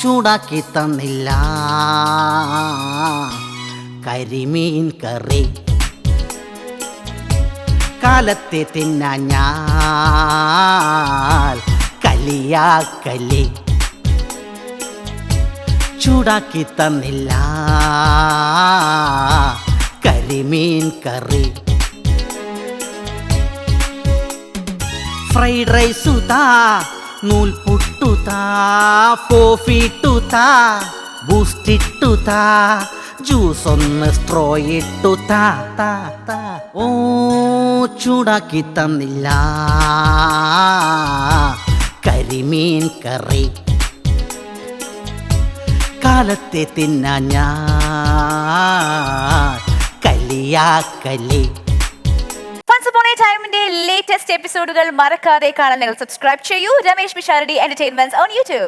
ചൂടാക്കി തന്നില്ല കരിമീൻ കറി. കാലത്തെ തിന്നാൻ ഞാൻ കലിയാക്കലി. ചൂടാക്കി തന്നില്ല കരിമീൻ കറി. ഫ്രൈഡ് റൈസുതാ, നൂൽപുട്ടുതാ, കോഫിട്ടുതാ, ബൂസ്റ്റിട്ടുതാ, ജ്യൂസ് ഒന്ന് സ്ട്രോ ഇട്ടുതാ. ഓ ചൂടാക്കി തന്നില്ല കരിമീൻ കറി. കാലത്തെ തിന്നാൻ ഞാൻ കലിയാക്കലി. Once Upon a Time-ന്റെ ലേറ്റസ്റ്റ് എപ്പിസോഡുകൾ മറക്കാതെ കാണാൻ നിങ്ങൾ സബ്സ്ക്രൈബ് ചെയ്യൂ Ramesh Pisharody entertainments on YouTube.